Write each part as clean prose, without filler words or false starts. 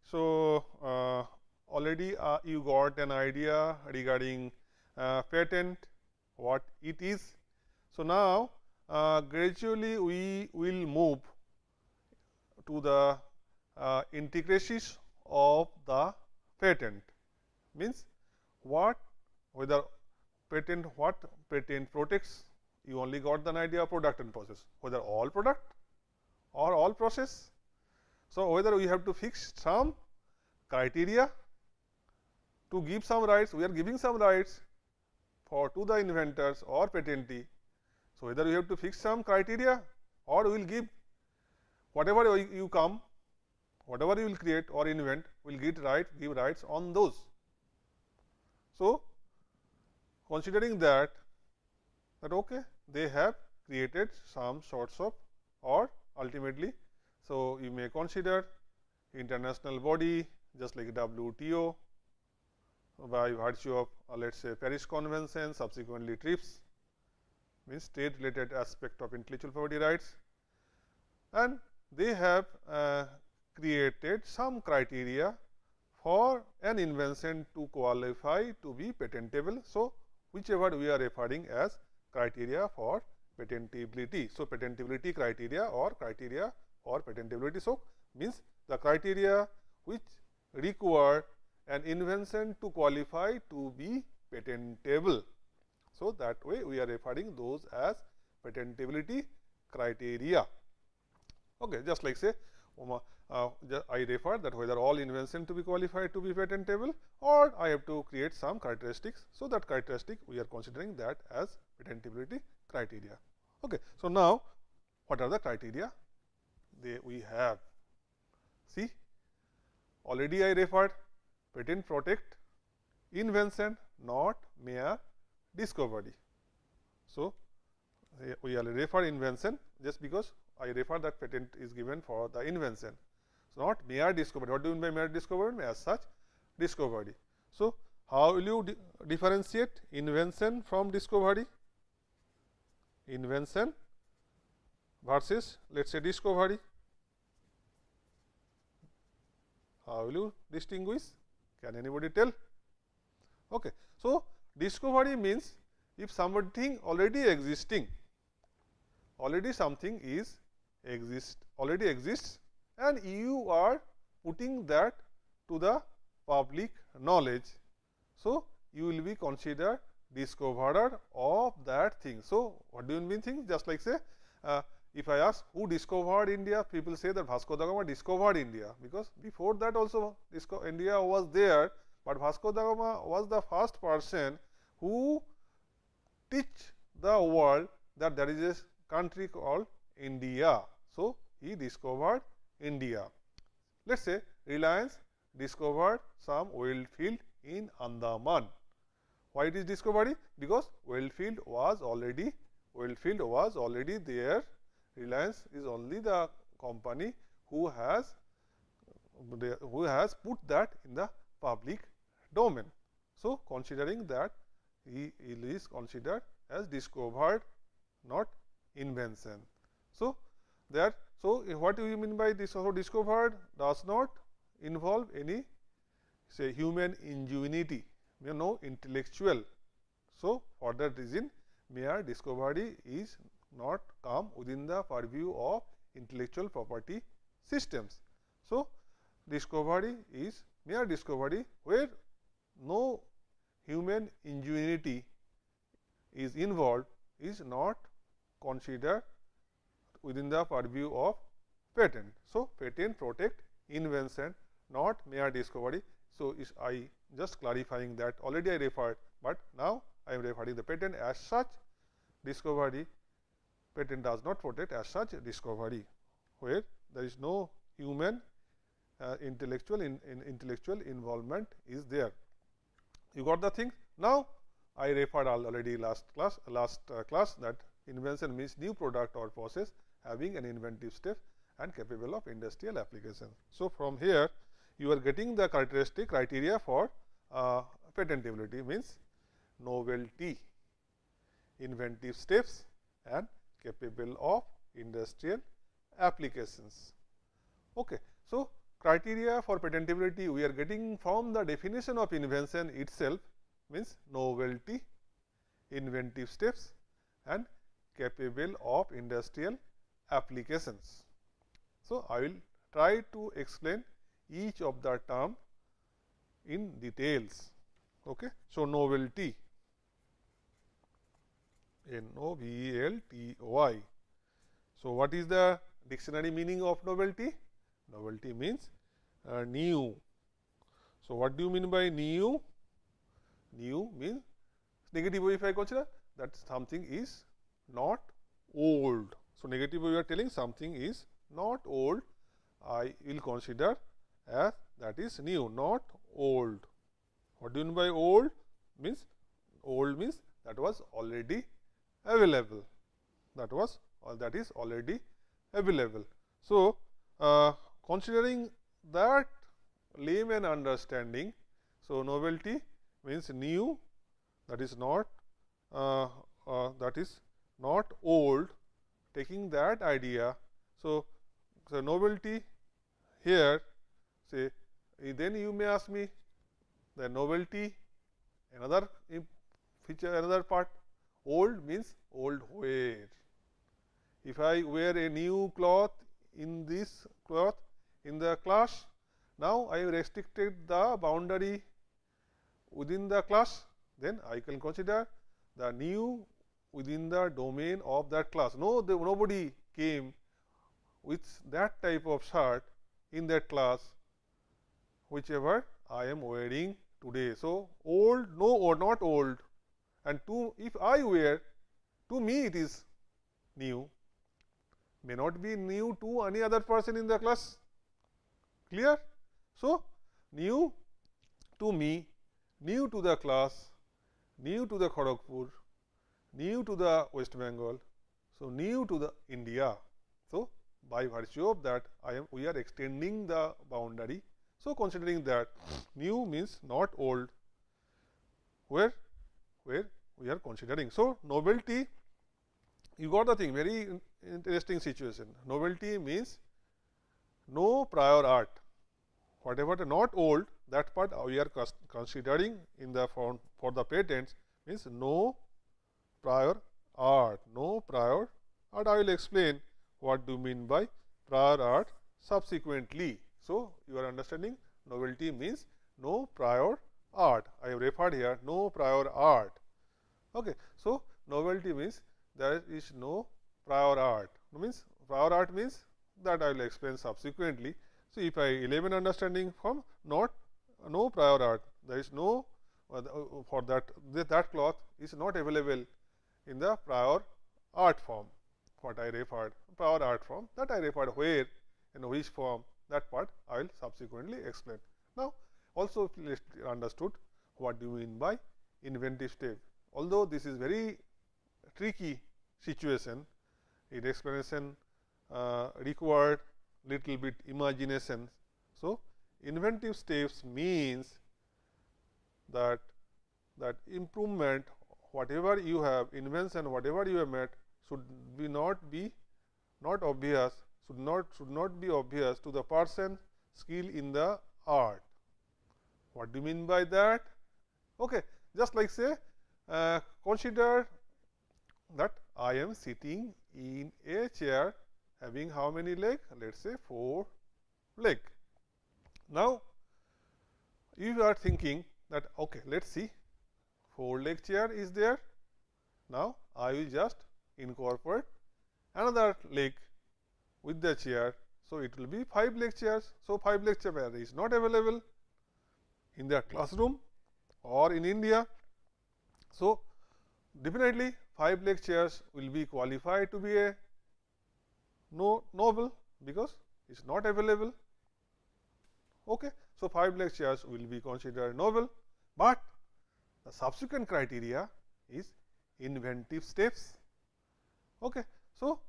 So, already you got an idea regarding patent, what it is. So, now gradually we will move to the intricacies of the patent, means what, whether patent, what patent protects. You only got the idea of product and process, whether all product or all process. So, whether we have to fix some criteria to give some rights, we are giving some rights for to the inventors or patentee. So, whether we have to fix some criteria or we will give whatever you come, whatever you will create or invent, will give rights on those. So, considering that okay, they have created some sorts of, or ultimately, so you may consider international body just like WTO, by virtue of let us say Paris Convention, subsequently TRIPS, means trade related aspect of intellectual property rights, and they have created some criteria for an invention to qualify to be patentable. So, whichever we are referring as criteria for patentability. So, patentability criteria or patentability. So, means the criteria which require an invention to qualify to be patentable. So, that way we are referring those as patentability criteria. Okay, just like say I refer that whether all invention to be qualified to be patentable, or I have to create some characteristics. So, that characteristic we are considering that as patentability criteria. Okay. So, now what are the criteria we have? See, already I referred patent protect invention, not mere discovery. So, we already refer invention just because I refer that patent is given for the invention. So, not mere discovery. What do you mean by mere discovery? As such discovery. So, how will you differentiate invention from discovery? Invention versus let us say discovery. How will you distinguish? Can anybody tell? Okay. So, discovery means if something already existing, already something is already exists, and you are putting that to the public knowledge. So, you will be considered discoverer of that thing. So, what do you mean thing? Just like say if I ask who discovered India, people say that Vasco da Gama discovered India, because before that also India was there, but Vasco da Gama was the first person who teach the world that there is a country called India. So, he discovered India. Let us say Reliance discovered some oil field in Andaman. Why it is discovery? Because oil field was already there. Reliance is only the company who has put that in the public domain. So, considering that he is considered as discovered, not invention. So, what do you mean by this? So, discovered does not involve any say human ingenuity, no intellectual. So, for that reason mere discovery is not come within the purview of intellectual property systems. So, discovery is mere discovery where no human ingenuity is involved, is not considered within the purview of patent. So, patent protect invention, not mere discovery. So, I just clarifying that already I referred, but now I am referring the patent as such discovery. Patent does not protect as such discovery, where there is no human intellectual involvement is there. You got the thing? Now, I referred already last class that invention means new product or process having an inventive step and capable of industrial application. So, from here you are getting the characteristic criteria for patentability, means novelty, inventive steps and capable of industrial applications. Okay. So, criteria for patentability we are getting from the definition of invention itself, means novelty, inventive steps and capable of industrial applications. So, I will try to explain each of the term in details. Okay. So, novelty, N-O-V-E-L-T-O-Y. So, what is the dictionary meaning of novelty? Novelty means new. So, what do you mean by new? New means negative way if I consider that something is not old. So, negative way we are telling something is not old, I will consider as that is new, not old. What do you mean by old? Means old means that was already available, that is already available. So, considering that layman understanding, so novelty means new, that is not old, taking that idea. So, novelty here, say then you may ask me the novelty, another feature, another part. Old means old where. If I wear a new cloth in this cloth in the class, now I restricted the boundary within the class, then I can consider the new within the domain of that class. Nobody came with that type of shirt in that class, whichever I am wearing today. So, old, no or not old, and if I wear, to me it is new, may not be new to any other person in the class. Clear? So, new to me, new to the class, new to the Kharagpur, new to the West Bengal, so new to the India. So, by virtue of that we are extending the boundary. So, considering that new means not old, where we are considering. So, novelty, you got the thing, very interesting situation. Novelty means no prior art, whatever the not old, that part we are considering in the form for the patents, means no prior art, no prior art. I will explain what do you mean by prior art subsequently. So, you are understanding novelty means no prior art. I have referred here no prior art. Okay. So, novelty means there is no prior art. Means prior art means that I will explain subsequently. So, if I layman understanding from no prior art, there is no for that cloth is not available in the prior art form. What I referred prior art form, that I referred where in which form, that part I will subsequently explain. Now, also please understood what do you mean by inventive step. Although this is very tricky situation, its explanation required little bit imagination. So, inventive steps means that improvement, whatever you have, invention, whatever you have made, should not be obvious, should not be obvious to the person skilled in the art. What do you mean by that? Okay, just like say consider that I am sitting in a chair having how many legs? Let us say 4 legs. Now, you are thinking that okay, let us see 4 leg chair is there. Now, I will just incorporate another leg with the chair. So, it will be 5 leg chairs. So, 5 leg chair is not available in the classroom or in India. So, definitely 5 leg chairs will be qualified to be a novel because it is not available. Okay. So, 5 leg chairs will be considered novel, but the subsequent criteria is inventive steps. Okay. So,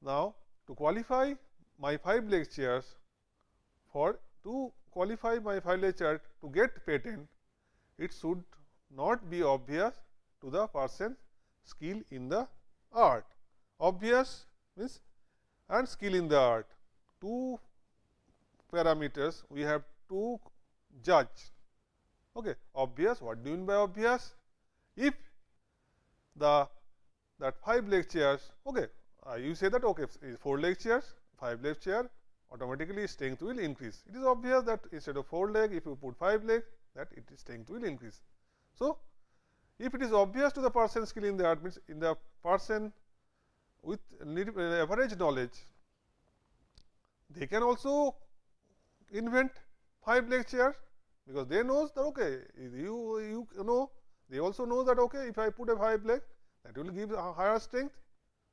now to qualify my 5 leg chairs, to qualify my 5 leg chair to get patent, it should not be obvious to the person skill in the art. Obvious means and skill in the art. To parameters we have to judge. Okay. Obvious, what do you mean by obvious? If that 5 leg chairs, okay, you say that okay, 4 leg chairs, 5 leg chair, automatically strength will increase. It is obvious that instead of 4 leg, if you put 5 leg, that strength will increase. So, if it is obvious to the person skilled in the art, means in the person with average knowledge, they can also invent 5 leg chair, because they knows that okay, you know, they also know that okay, if I put a 5 leg, that will give a higher strength.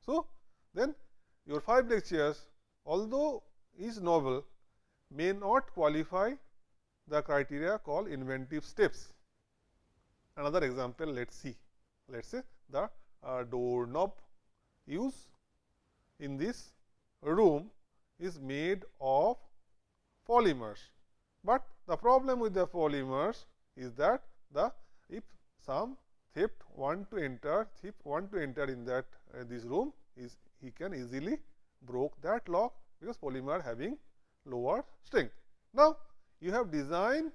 So, then your 5 leg chairs, although is novel, may not qualify the criteria called inventive steps. Another example, let us see. Let us say the door knob used in this room is made of polymers, but the problem with the polymers is that if some thief want to enter in that this room, he can easily broke that lock, because polymer having lower strength. Now, you have designed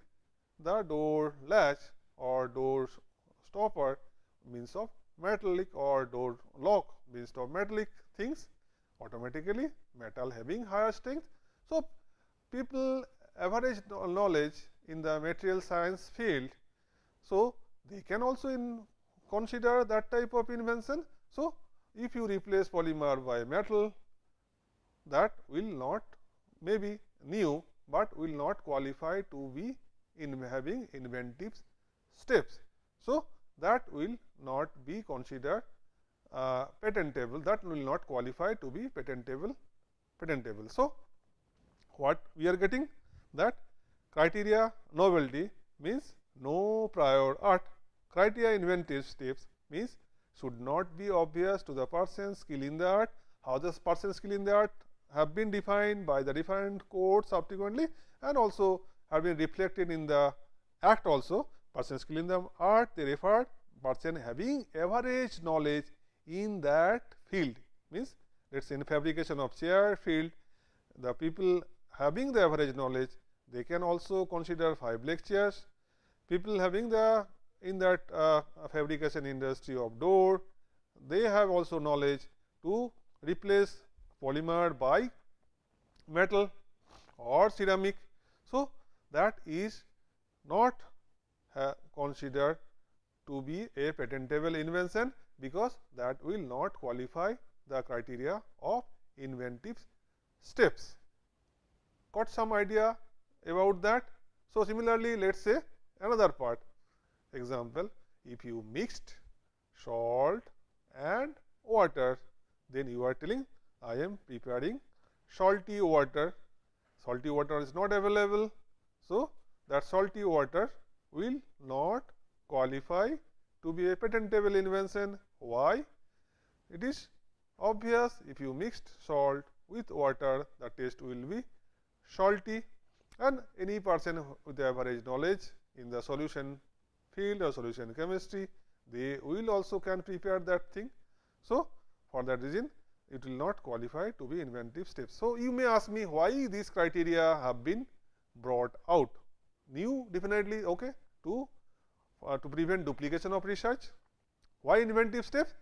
the door latch or door stopper means of metallic, or door lock means of metallic things, automatically metal having higher strength. So, people average knowledge in the material science field, so they can also consider that type of invention. So, if you replace polymer by metal, that will not maybe new, but will not qualify to be having inventive steps. So, that will not be considered patentable, that will not qualify to be patentable. So, what we are getting, that criteria novelty means no prior art, criteria inventive steps means should not be obvious to the person skilled in the art. How the person skilled in the art have been defined by the different codes subsequently, and also have been reflected in the act also. Person skilled in the art, they referred person having average knowledge in that field, means let us say in fabrication of chair field, the people having the average knowledge, they can also consider 5 leg chairs. People having the in that fabrication industry of door, they have also knowledge to replace polymer by metal or ceramic. So, that is not considered to be a patentable invention, because that will not qualify the criteria of inventive steps. Got some idea about that? So, similarly, let us say another part example, if you mixed salt and water, then you are telling I am preparing salty water. Salty water is not available. So, that salty water will not qualify to be a patentable invention. Why? It is obvious, if you mixed salt with water, the taste will be salty, and any person with the average knowledge in the solution field or solution chemistry, they will also can prepare that thing. So, for that reason it will not qualify to be inventive steps. So, you may ask me why these criteria have been brought out. New, definitely okay, to prevent duplication of research. Why inventive steps?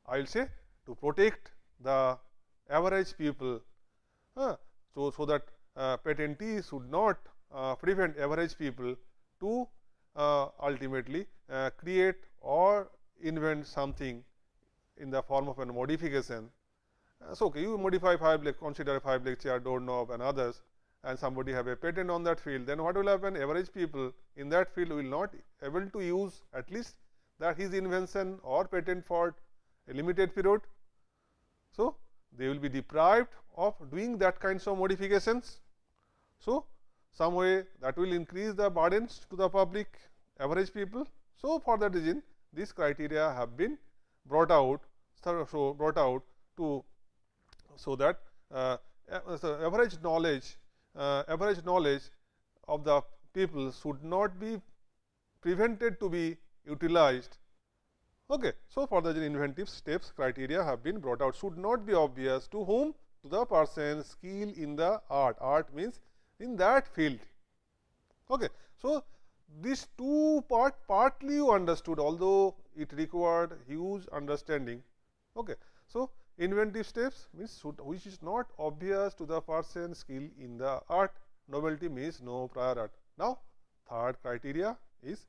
I will say to protect the average people, so that patentee should not prevent average people to ultimately create or invent something in the form of a modification. So, okay, you modify 5 leg, consider 5 leg chair, door knob and others, and somebody have a patent on that field, then what will happen? Average people in that field will not able to use at least that his invention or patent for a limited period. So, they will be deprived of doing that kinds of modifications. So, some way that will increase the burdens to the public, average people. So, for that reason these criteria have been brought out, so that average knowledge of the people should not be prevented to be utilized. Okay. So, for the inventive steps criteria have been brought out, should not be obvious to whom? To the person skilled in the art. Art means in that field. Okay. So, these two partly you understood, although it required huge understanding. Okay. So, inventive steps means which is not obvious to the person skilled in the art. Novelty means no prior art. Now, third criteria is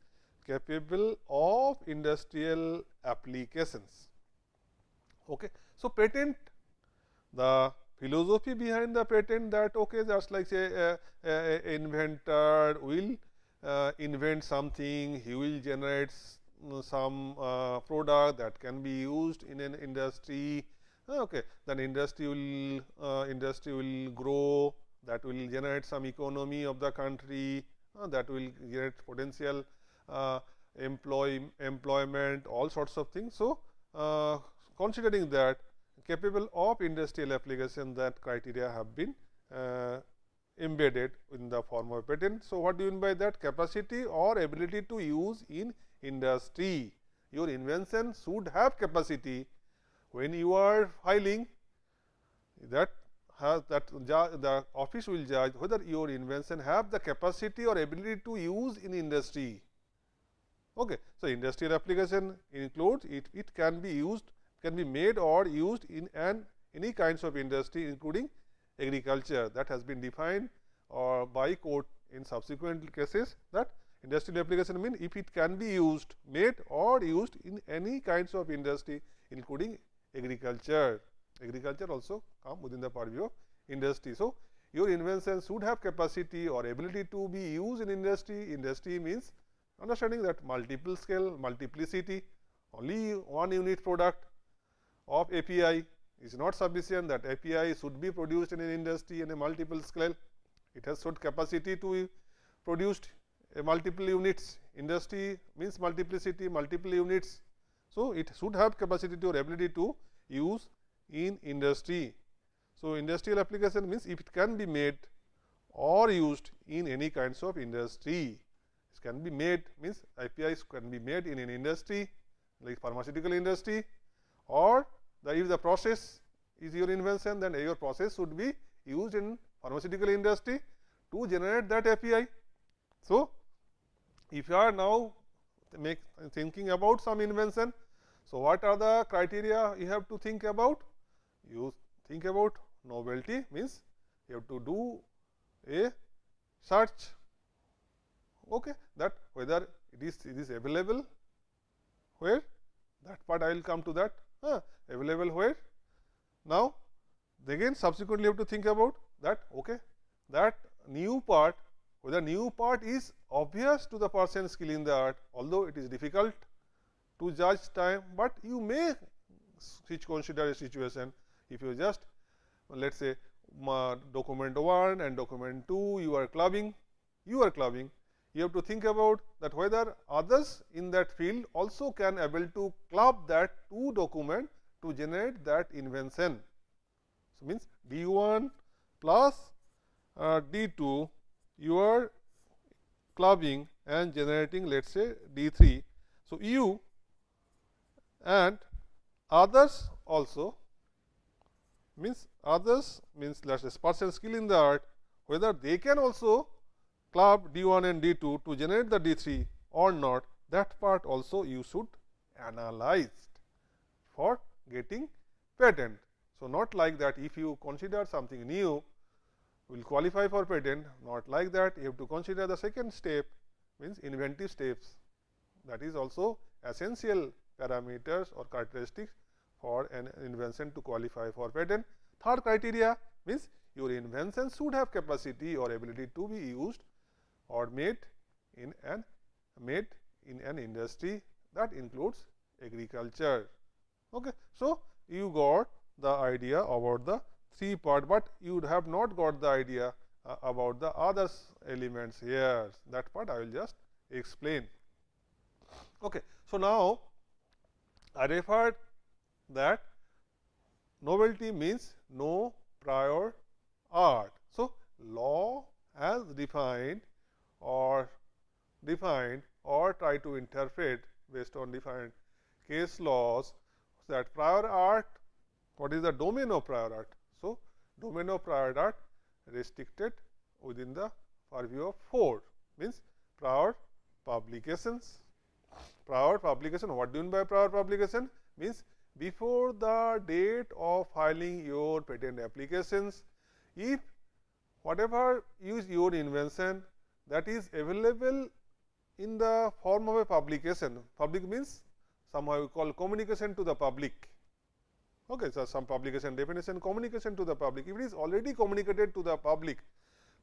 capable of industrial applications. Okay. So, patent, the philosophy behind the patent, that okay, just like say inventor will invent something, he will generate some product that can be used in an industry. Okay, then industry will grow, that will generate some economy of the country, that will generate potential employment, all sorts of things. So, considering that capable of industrial application, that criteria have been embedded in the form of patent. So, what do you mean by that? Capacity or ability to use in industry. Your invention should have capacity. When you are filing, that the office will judge whether your invention have the capacity or ability to use in industry. Okay. So, industrial application includes it can be used, can be made or used in any kinds of industry, including agriculture, that has been defined or by court in subsequent cases, that industrial application means if it can be used, made or used in any kinds of industry, including agriculture. Agriculture also come within the purview of industry. So, your invention should have capacity or ability to be used in industry. Industry means understanding that multiple scale, multiplicity, only one unit product of API is not sufficient, that API should be produced in an industry in a multiple scale. It has should capacity to produced a multiple units. Industry means multiplicity, multiple units. So, it should have capacity or ability to use in industry. So, industrial application means if it can be made or used in any kinds of industry. It can be made means APIs can be made in an industry like pharmaceutical industry, or if the process is your invention, then your process should be used in pharmaceutical industry to generate that API. So, if you are now thinking about some invention, so what are the criteria you have to think about? You think about novelty, means you have to do a search, okay, that whether it is available where, that part I will come to that. Available where. Now, again subsequently you have to think about that, okay, that new part, whether new part is obvious to the person skilled in the art, although it is difficult to judge time, but you may consider a situation. If you just let us say document 1 and document 2 you are clubbing, you have to think about that whether others in that field also can able to club that two document to generate that invention. So, means D1 plus D2 you are clubbing and generating, let us say D3. So, you and others also means let us say person skill in the art, whether they can also club D1 and D2 to generate the D3 or not, that part also you should analyze for getting patent. So, not like that if you consider something new will qualify for patent, not like that. You have to consider the second step, means inventive steps, that is also essential parameters or characteristics for an invention to qualify for patent. Third criteria means your invention should have capacity or ability to be used or made in an industry, that includes agriculture. Okay. So, you got the idea about the three part, but you would have not got the idea about the other elements here. That part I will just explain. Okay. So, now I referred that novelty means no prior art. So, law has defined or try to interpret based on defined case laws that prior art, what is the domain of prior art? So, domain of prior art restricted within the purview of 4, means prior publications. Prior publication, what do you mean by prior publication? Means before the date of filing your patent applications, if whatever is your invention that is available in the form of a publication, public means somehow we call communication to the public. Okay, so some publication definition, communication to the public. If it is already communicated to the public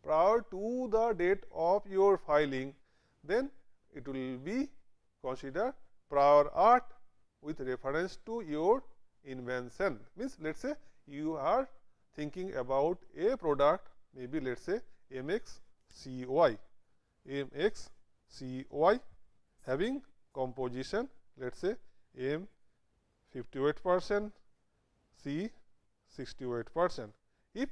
prior to the date of your filing, then it will be considered prior art with reference to your invention. Means let us say you are thinking about a product, maybe let us say MXCY, MXCY having composition let us say M 58%, C 68%. If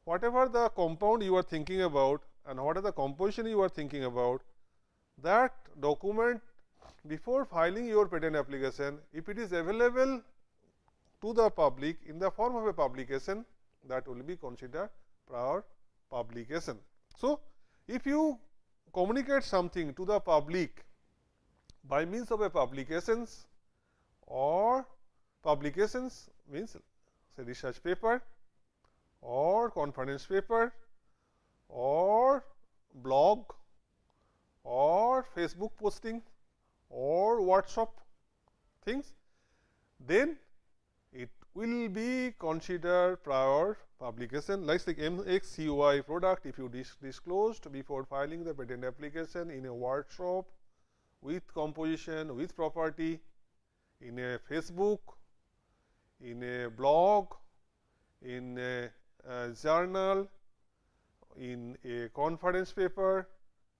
whatever the compound you are thinking about and what are the composition you are thinking about, that document before filing your patent application, if it is available to the public in the form of a publication, that will be considered prior publication. So, if you communicate something to the public by means of a publications or publications means say research paper or conference paper or blog or Facebook posting or WhatsApp things, then it will be considered prior publication. Like MXCY product, if you disclosed before filing the patent application in a workshop with composition, with property, in a Facebook, in a blog, in a journal, in a conference paper,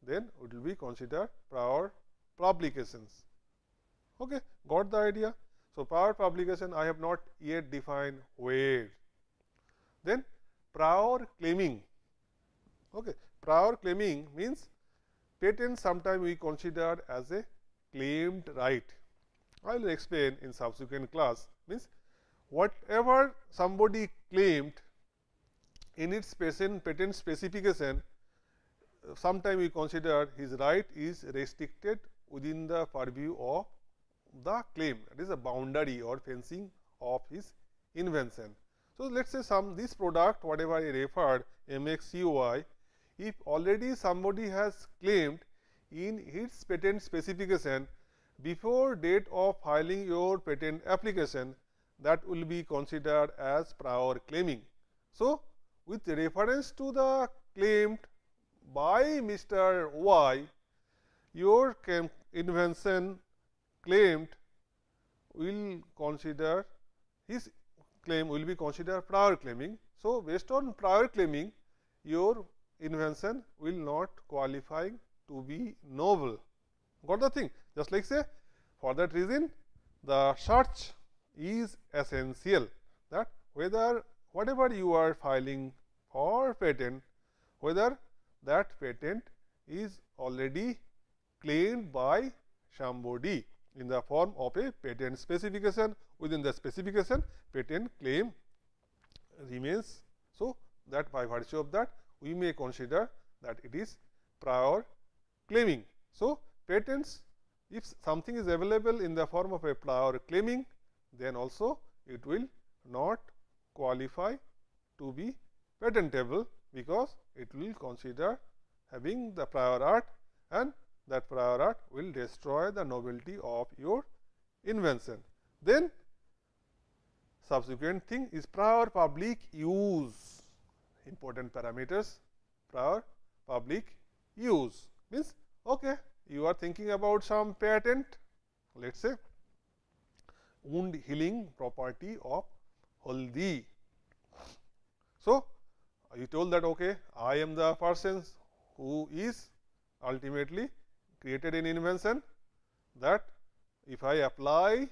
then it will be considered prior publications. Okay, got the idea? So, prior publication I have not yet defined where. Then prior claiming. Okay, prior claiming means patent sometimes we consider as a claimed right. I will explain in subsequent class. Means whatever somebody claimed in its patent specification, sometimes we consider his right is restricted within the purview of the claim, that is a boundary or fencing of his invention. So, let us say this product whatever I referred MXCY, if already somebody has claimed in its patent specification before date of filing your patent application, that will be considered as prior claiming. So, with reference to the claimed by Mr. Y, your invention claimed will consider his claim will be considered prior claiming. So, based on prior claiming, your invention will not qualify to be novel. Got the thing? Just like say, for that reason the search is essential, that whether whatever you are filing for patent, whether that patent is already claimed by somebody in the form of a patent specification. Within the specification, patent claim remains. So, that by virtue of that we may consider that it is prior claiming. So, patents, if something is available in the form of a prior claiming, then also it will not qualify to be patentable, because it will consider having the prior art, and that prior art will destroy the novelty of your invention. Then subsequent thing is prior public use. Important parameters, prior public use means, okay, you are thinking about some patent, let us say wound healing property of haldi. So, you told that okay, I am the person who is ultimately created an invention that if I apply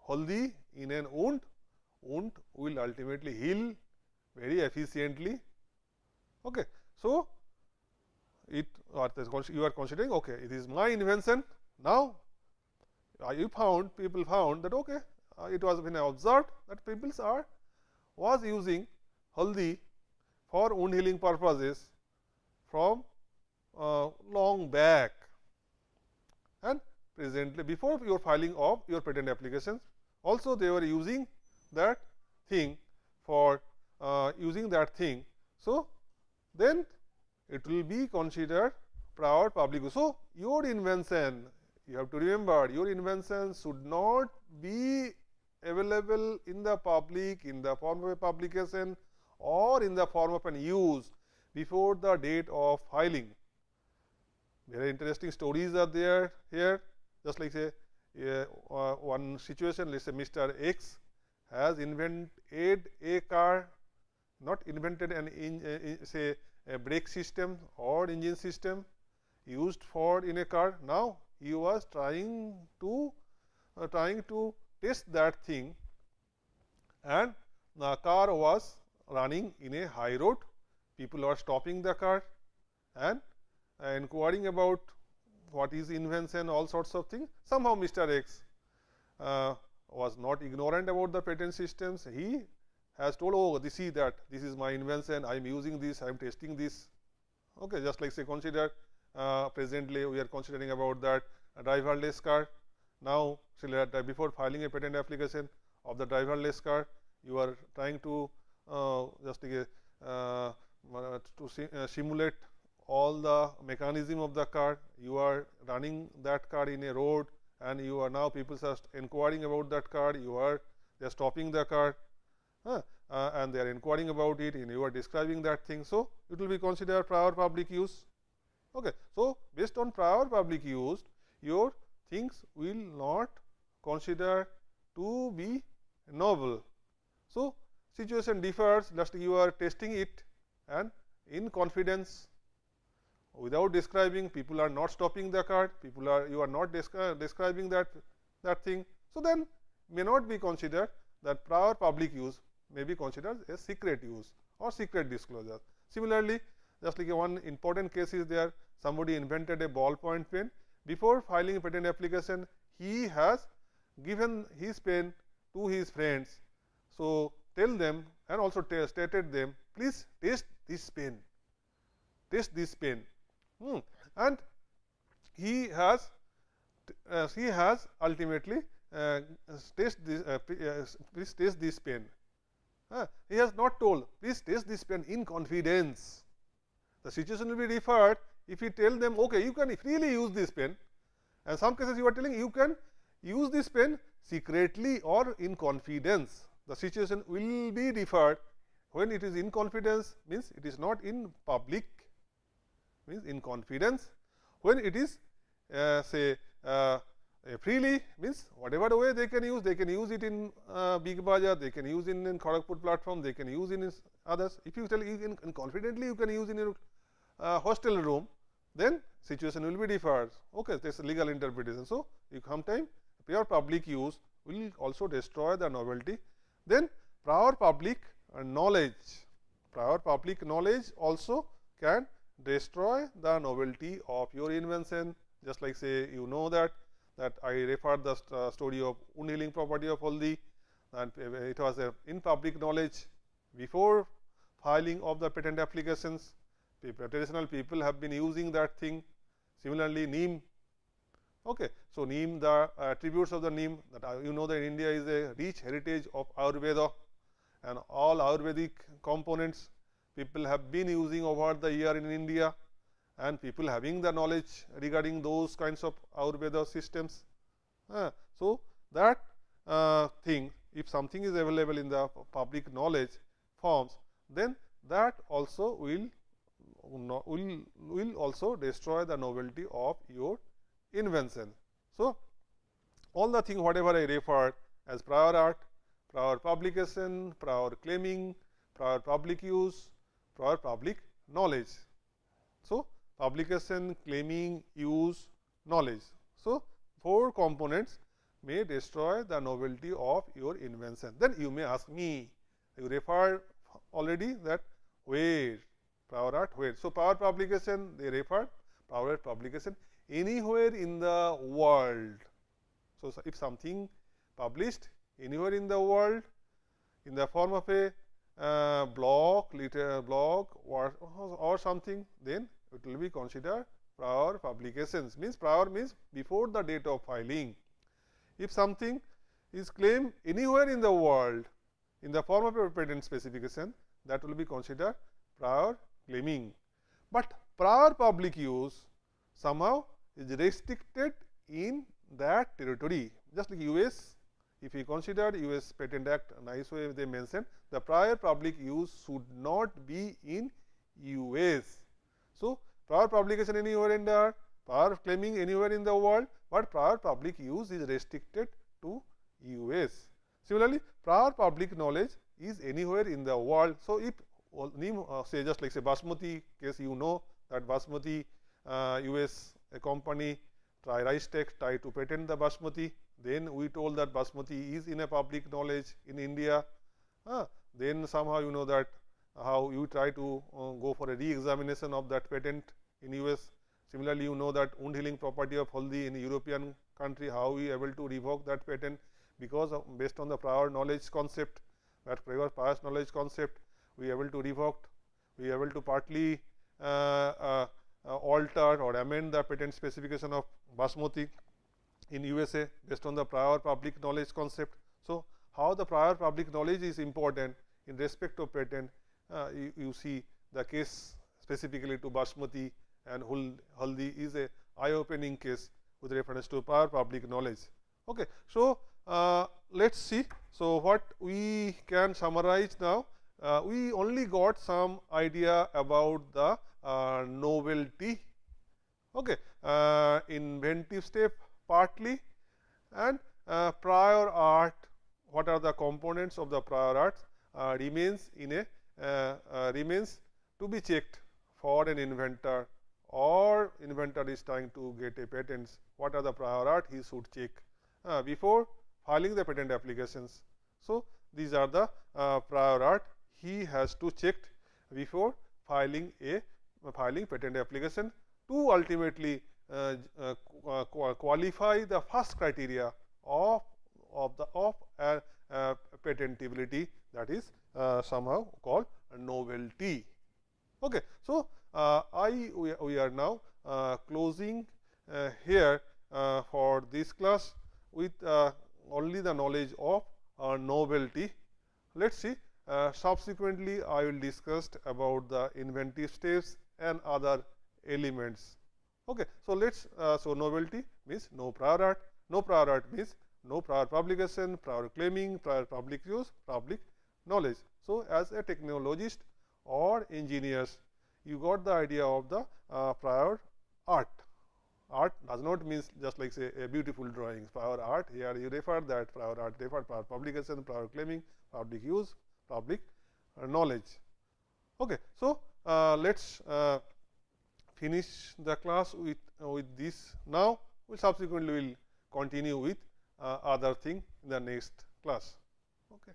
haldi in an wound will ultimately heal very efficiently. Okay. So, you are considering okay, it is my invention. Now, people found that okay, it was been observed that people was using haldi for wound healing purposes from long back, and presently before your filing of your patent applications also they were using that thing for using that thing. So, then it will be considered prior public use. So, your invention, you have to remember, your invention should not be available in the public in the form of a publication or in the form of an use before the date of filing. Very interesting stories are there here, just like say one situation, let us say Mr. X has invented a car, not invented an say a brake system or engine system used for in a car. Now, he was trying to test that thing, and the car was running in a high road. People are stopping the car and inquiring about what is invention, all sorts of things. Somehow Mr. X was not ignorant about the patent systems. He has told, oh, this is my invention, I am using this, I am testing this. Okay, just like say consider presently we are considering about that driverless car. Now, before filing a patent application of the driverless car, you are trying to just simulate all the mechanism of the car. You are running that car in a road, and you are now people are inquiring about that car. They are stopping the car, and they are inquiring about it, and you are describing that thing. So, it will be considered prior public use. Okay. So, based on prior public use, your things will not consider to be novel. So, situation differs, just you are testing it and in confidence without describing, people are not stopping the car, you are not describing that thing. So, then may not be considered that prior public use, may be considered a secret use or secret disclosure. Similarly, just like one important case is there, somebody invented a ballpoint pen. Before filing a patent application, he has given his pen to his friends. So, tell them and also stated them, please test this pen, and he has ultimately please test this pen. He has not told, please test this pen in confidence. The situation will be referred if you tell them, okay, you can freely use this pen, and some cases you are telling you can use this pen secretly or in confidence. The situation will be referred when it is in confidence, means it is not in public, means in confidence. When it is say freely, means whatever the way they can use it in Big Bazaar, they can use in Kharagpur platform, they can use in others. If you tell in confidently you can use in your hostel room, then situation will be different. Okay, that is legal interpretation. So, you sometime pure public use will also destroy the novelty. Then prior public knowledge also can destroy the novelty of your invention. Just like say you know that I referred the story of unhealing property of haldi, and it was in public knowledge before filing of the patent applications. Traditional people have been using that thing. Similarly, neem. Okay. So, neem, the attributes of the neem, that you know that India is a rich heritage of Ayurveda, and all Ayurvedic components people have been using over the year in India, and people having the knowledge regarding those kinds of Ayurveda systems. So, that thing, if something is available in the public knowledge forms, then that also will also destroy the novelty of your invention. So, all the thing whatever I referred as prior art, prior publication, prior claiming, prior public use, prior public knowledge. So, publication, claiming, use, knowledge. So, 4 components may destroy the novelty of your invention. Then you may ask me, you referred already that where prior art, where. So, prior publication, they refer prior publication anywhere in the world. So, if something published anywhere in the world in the form of a block, or something, then it will be considered prior publications. Means prior means before the date of filing. If something is claimed anywhere in the world in the form of a patent specification, that will be considered prior claiming. But prior public use somehow is restricted in that territory. Just like US, if we consider US Patent Act, nice way they mentioned the prior public use should not be in US. So, prior publication anywhere in the prior claiming anywhere in the world, but prior public use is restricted to US. Similarly, prior public knowledge is anywhere in the world. So, if say just like say Basmati case, you know that Basmati US a company Rice Tech tried to patent the Basmati. Then we told that Basmati is in a public knowledge in India. Then somehow you know that how you try to go for a re-examination of that patent in US. Similarly, you know that wound healing property of haldi in a European country, how we able to revoke that patent because of based on the prior knowledge concept, that prior knowledge concept, we able to revoke, we able to partly alter or amend the patent specification of Basmati in USA based on the prior public knowledge concept. So, how the prior public knowledge is important in respect of patent, you see the case specifically to Basmati and haldi is a eye-opening case with reference to prior public knowledge. Okay. So, let us see. So, what we can summarize now, we only got some idea about the novelty, okay, inventive step partly, and prior art, what are the components of the prior art remains in a remains to be checked for an inventor, or inventor is trying to get a patent. What are the prior art he should check before filing the patent applications. So, these are the prior art he has to check before filing a patent application to ultimately qualify the first criteria of patentability, that is somehow called novelty. Okay. So, we are now closing here for this class with only the knowledge of novelty. Let us see. Subsequently, I will discuss about the inventive steps and other elements. Okay. So, let us so novelty means no prior art. No prior art means no prior publication, prior claiming, prior public use, public knowledge. So, as a technologist or engineers, you got the idea of the prior art. Art does not mean just like say a beautiful drawing. Prior art, here you refer that prior art refer prior publication, prior claiming, public use, public knowledge. Okay. So, let us finish the class with this now. We subsequently will continue with other thing in the next class. Okay.